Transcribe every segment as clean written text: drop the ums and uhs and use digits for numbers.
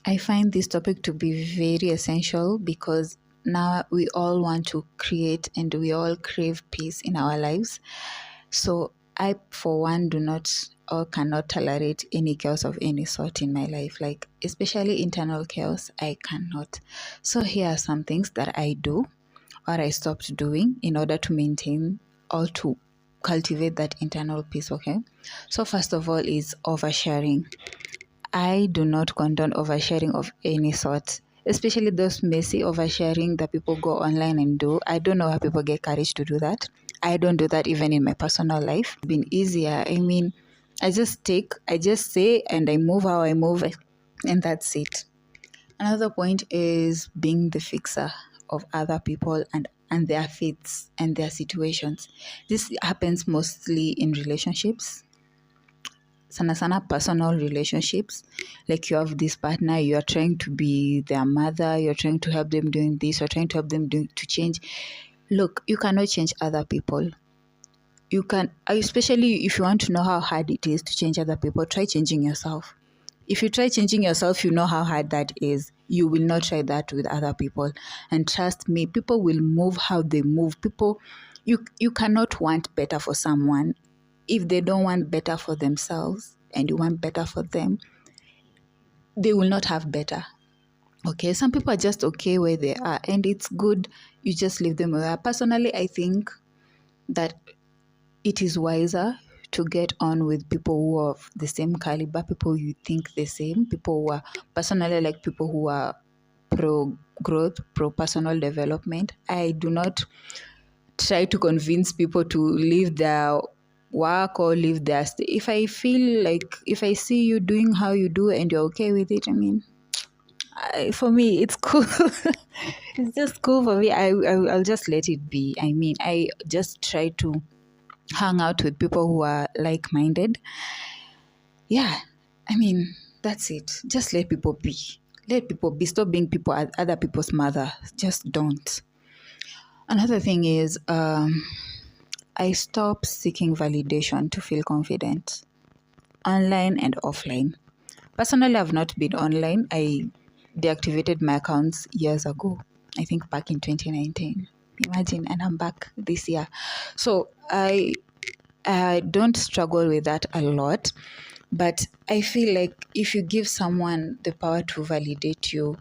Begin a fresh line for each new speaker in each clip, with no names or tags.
I find this topic to be very essential because now we all want to create and we all crave peace in our lives. So I, for one, do not or cannot tolerate any chaos of any sort in my life, like especially internal chaos. I cannot. So here are some things that I do or I stopped doing in order to maintain or to cultivate that internal peace. Okay. So first of all is oversharing. I do not condone oversharing of any sort, especially those messy oversharing that people go online and do. I don't know how people get courage to do that. I don't do that even in my personal life. It's been easier. I mean, I just say, and I move how I move, and that's it. Another point is being the fixer of other people and their fates and their situations. This happens mostly in relationships, sana personal relationships. Like you have this partner, you are trying to be their mother, you're trying to help them doing this, you're trying to help them to change. Look, you cannot change other people. You can, especially if you want to know how hard it is to change other people, try changing yourself. If you try changing yourself, you know how hard that is. You will not try that with other people. And trust me, people will move how they move. People, you cannot want better for someone if they don't want better for themselves and you want better for them. They will not have better. Okay, some people are just okay where they are, and it's good. You just leave them where they are. Personally, I think that it is wiser to get on with people who are of the same caliber, people you think the same, people who are personally like people who are pro growth, pro personal development. I do not try to convince people to leave their work or leave their if I feel like if I see you doing how you do and you're okay with it, I mean, for me it's cool. It's just cool for me. I'll just let it be. I mean, I just try to hang out with people who are like-minded. Yeah, I mean, that's it. Just let people be. Let people be. Stop being people other people's mother. Just don't. Another thing is I stop seeking validation to feel confident, online and offline. Personally, I've not been online. I deactivated my accounts years ago. I think back in 2019. Imagine, and I'm back this year. So I don't struggle with that a lot, but I feel like if you give someone the power to validate you,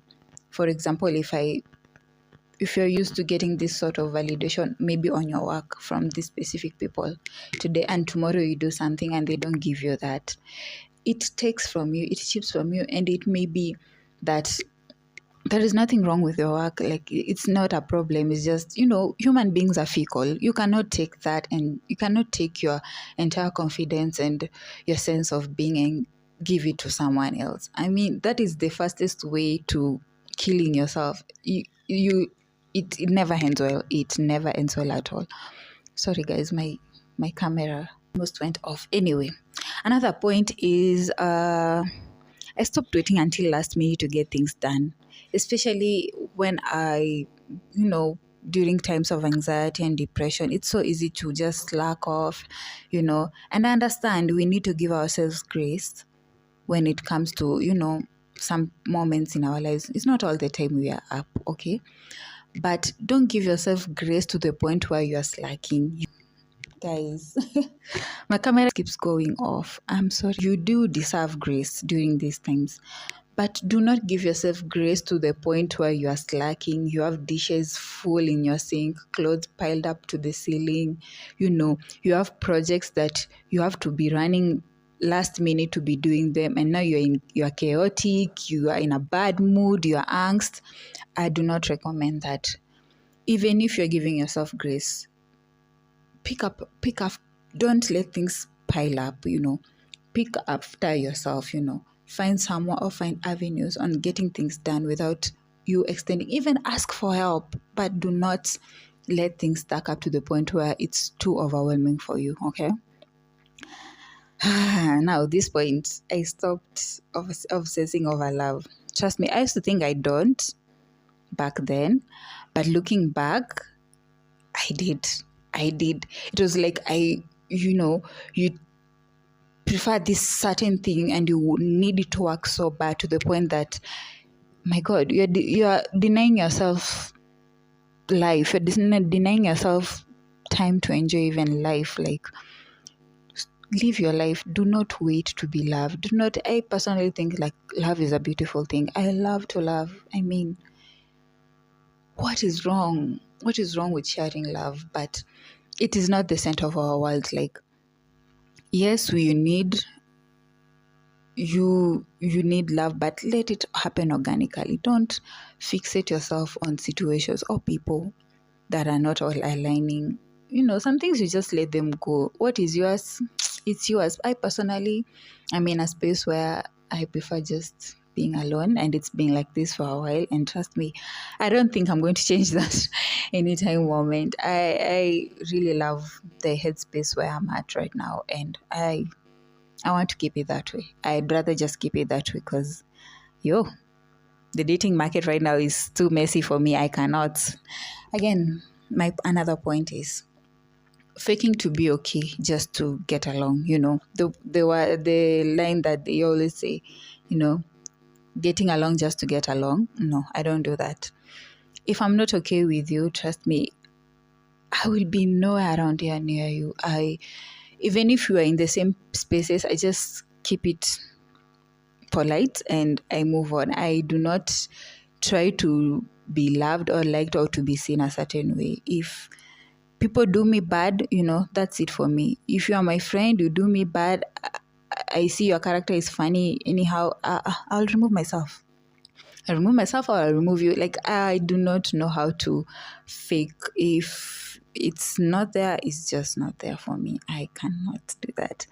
for example, if you're used to getting this sort of validation, maybe on your work from these specific people today, and tomorrow you do something and they don't give you that, it takes from you, it chips from you, and it may be that there is nothing wrong with your work. Like, it's not a problem. It's just, human beings are fickle. You cannot take that, and you cannot take your entire confidence and your sense of being and give it to someone else. I mean, that is the fastest way to killing yourself. It never ends well. It never ends well at all. Sorry guys, my camera almost went off. Anyway, another point is I stopped waiting until last minute to get things done, especially when during times of anxiety and depression. It's so easy to just slack off, and I understand we need to give ourselves grace when it comes to, some moments in our lives. It's not all the time we are up, okay? But don't give yourself grace to the point where you are slacking. Guys, my camera keeps going off. I'm sorry. You do deserve grace during these times, but do not give yourself grace to the point where you are slacking. You have dishes full in your sink, clothes piled up to the ceiling. You have projects that you have to be running last minute to be doing them, and now you are chaotic, you are in a bad mood, you are angst. I do not recommend that. Even if you're giving yourself grace, pick up, don't let things pile up, pick after yourself, find someone or find avenues on getting things done without you extending. Even ask for help, but do not let things stack up to the point where it's too overwhelming for you. Okay. Now, this point, I stopped obsessing over love. Trust me, I used to think I don't back then, but looking back, I did. It was like you prefer this certain thing and you would need it to work so bad to the point that, my God, you're denying yourself life. You're denying yourself time to enjoy even life. Like, live your life. Do not wait to be loved. Do not. I personally think like love is a beautiful thing. I love to love. I mean, what is wrong? What is wrong with sharing love? But it is not the center of our world. Like, yes, you need love, but let it happen organically. Don't fixate yourself on situations or people that are not all aligning. Some things you just let them go. What is yours, it's yours. I personally, I'm in a space where I prefer just being alone, and it's been like this for a while, and trust me, I don't think I'm going to change that anytime moment. I really love the headspace where I'm at right now, and I want to keep it that way. I'd rather just keep it that way because, the dating market right now is too messy for me. I cannot. Again, my another point is faking to be okay just to get along. The line that they always say, getting along just to get along. No, I don't do that. If I'm not okay with you, trust me, I will be nowhere around here near you. Even if you are in the same spaces, I just keep it polite and I move on. I do not try to be loved or liked or to be seen a certain way. If people do me bad, that's it for me. If you are my friend, you do me bad, I see your character is funny, anyhow, I'll remove myself. I'll remove myself or I'll remove you. Like, I do not know how to fake. If it's not there, it's just not there for me. I cannot do that.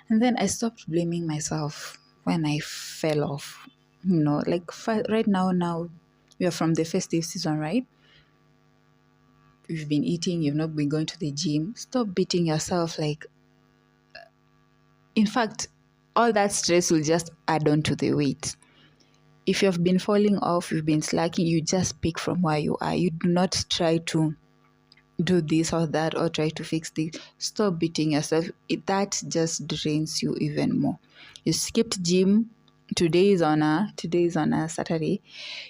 And then I stopped blaming myself when I fell off. Like right now, we are from the festive season, right? You've been eating, you've not been going to the gym. Stop beating yourself. Like, in fact, all that stress will just add on to the weight. If you've been falling off, you've been slacking, you just pick from where you are. You do not try to do this or that or try to fix this. Stop beating yourself. That just drains you even more. You skipped gym. Today is on a Saturday.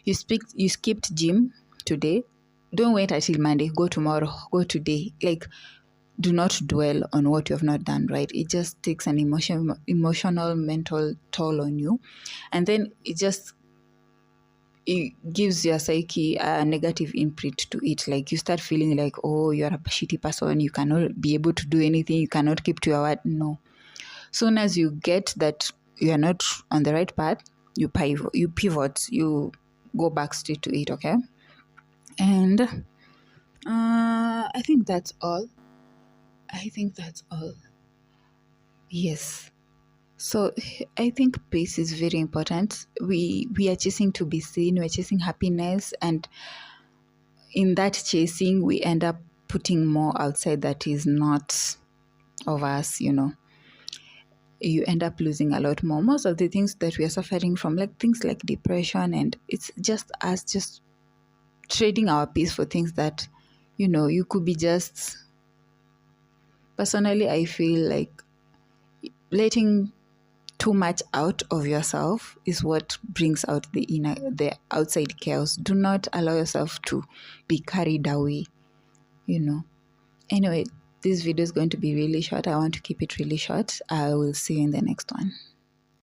You skipped gym today. Don't wait until Monday. Go tomorrow. Go today. Like, do not dwell on what you have not done, right? It just takes an emotional, mental toll on you. And then it gives your psyche a negative imprint to it. Like, you start feeling like, oh, you're a shitty person. You cannot be able to do anything. You cannot keep to your word. No. Soon as you get that you are not on the right path, you pivot, you go back straight to it, okay? And I think that's all. Yes. So I think peace is very important. We are chasing to be seen, we're chasing happiness, and in that chasing we end up putting more outside that is not of us. You end up losing a lot more. Most of the things that we are suffering from, like things like depression, and it's just us just trading our peace for things that you could be just. Personally, I feel like letting too much out of yourself is what brings out the outside chaos. Do not allow yourself to be carried away. Anyway, this video is going to be really short. I want to keep it really short. I will see you in the next one.